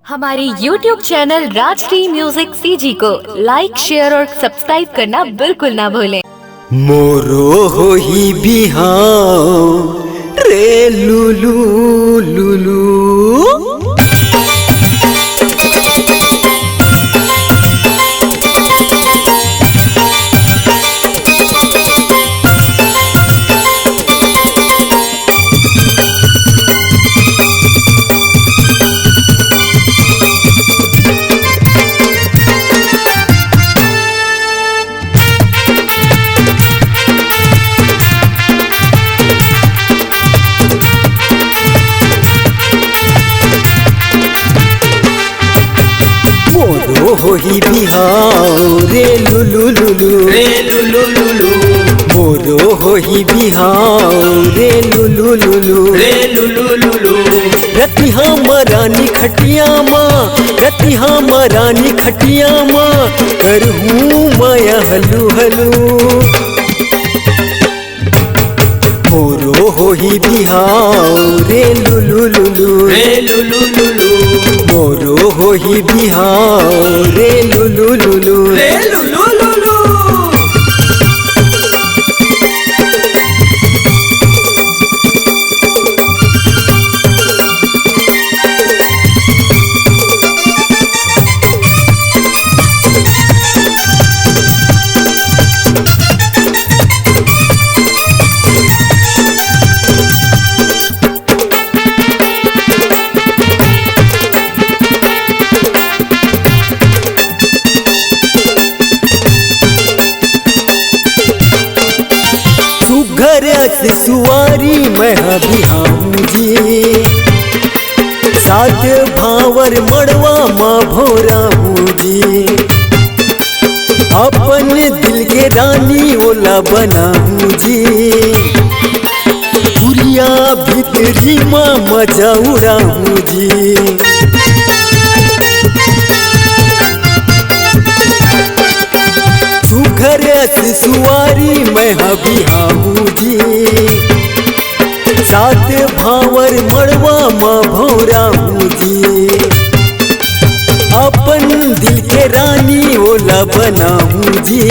हमारी YouTube channel Rajshri music CG को लाइक, share और सब्सक्राइब करना बिल्कुल ना भूलें। मोरो हो ही बिहार रे लुलू लुलू। मोरो हो ही बिहार रे लुलू लुलू रे लुलू लुलू। मोरो हो ही बिहार रे लुलू लुलू रे लुलू लुलू। रति हमारानी खटिया माँ, रति हमारानी खटिया माँ, करहूँ माया हलू हलू। मोरो हो ही बिहार रे लुलू लुलू रे लुलू लुलू। मोरो हो ही बिहार रे लुलू लुलू रे लुलू लुलू। घर से सुवारी मैं बिहाऊ जी, सात भावर मड़वा माँ भोरा जी। अपन दिल के रानी ओला बनाऊ जी, पुरिया भीतरी माँ मजा उड़ाऊ जी। घर से सुवारी मैं बिहाऊ जी, सात भावर मड़वा माँ भौराऊ जी। अपन दिल के रानी ओला बनाऊ जी,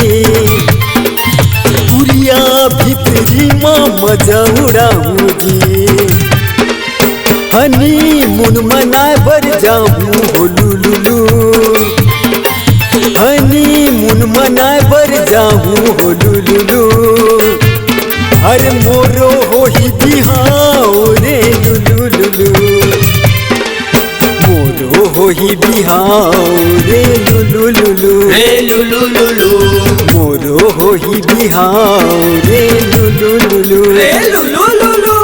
पुरिया भीतरी माँ मजा उड़ाऊ जी। हनी मुन मनाए बर जाऊँ हो लुलू, हनी मुन मनाए बर जाऊँ हो लुलू। अरे मोरो हो ही बिहार रे लुलू लुलू। मोरो हो ही बिहार रे लुलू लुलू। रे लुलू लुलू। मोरो हो ही बिहार रे लुलू लुलू। रे लुलू लुलू।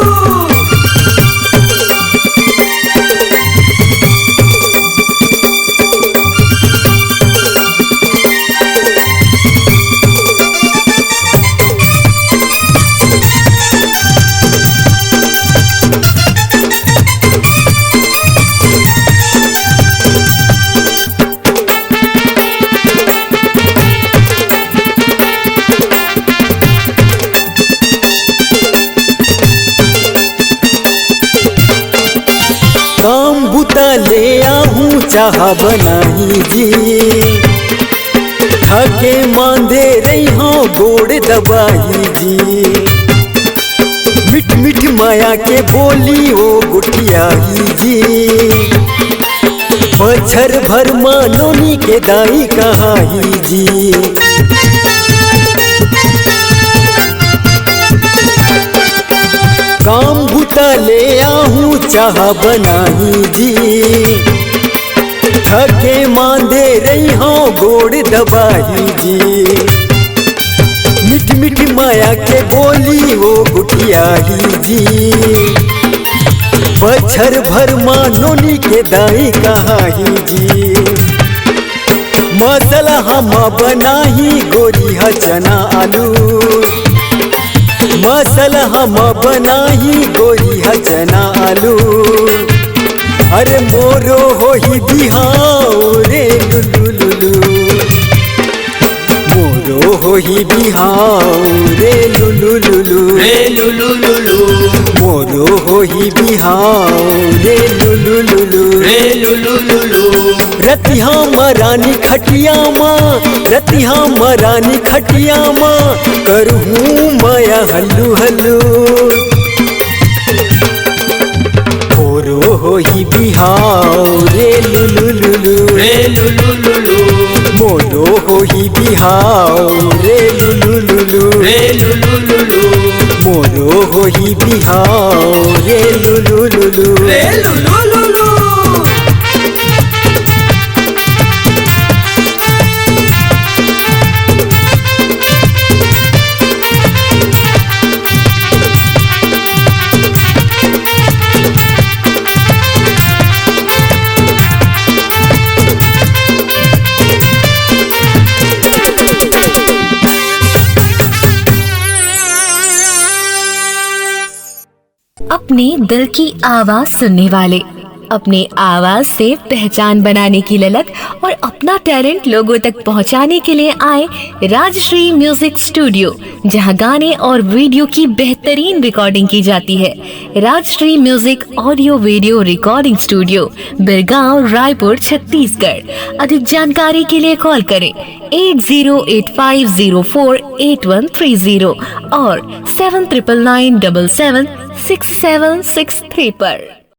काम बुता ले आहूँ चाह बनाई जी, थके मांदे रही हूँ गोड़ दबाई जी। मिठ मिठ माया के बोली ओ गुटियाई जी, बछर भर मानोनी के दाई कहाई जी। काम बुता ले आहूँ चाह बनाई जी, थके मांदे रही हूँ गोड़ दबाई जी। मिठ मिठ माया के बोली वो गुटियाई जी, बछर भर मानोनी के दाई कहाई जी। मसाला हम बनाही गोरी ह चना आलू, मसाला हम बनाही गोरी ह चना आलू। अरे मोरो हो ही बिहार रे लुलू लुलू। मोरो हो ही बिहार रे लुलू लुलू। रे लुलू लुलू। मोरो होई बिहाव रे लुलु लुलु रे लुलु लुलु रतिहा मरानी खटिया माँ रतिहा मरानी खटिया माँ करहूँ माया हल्लू हल्लू मोरो होई बिहाव रे लुलु लुलु रे लुलु लुलु मोरो होई बिहाव रे लुलु लुलु रे लुलु लुलु मोरो होई बिहाव रे लुलु लुलु रे लुलु लुलु अपने दिल की आवाज सुनने वाले, अपने आवाज से पहचान बनाने की ललक और अपना टैलेंट लोगों तक पहुंचाने के लिए आए राजश्री म्यूजिक स्टूडियो, जहां गाने और वीडियो की बेहतरीन रिकॉर्डिंग की जाती है। Rajshri music audio video recording studio, Birgaon, Raipur, Chhattisgarh. अधिक जानकारी के लिए कॉल करें 8085048130 और 7999776763 पर।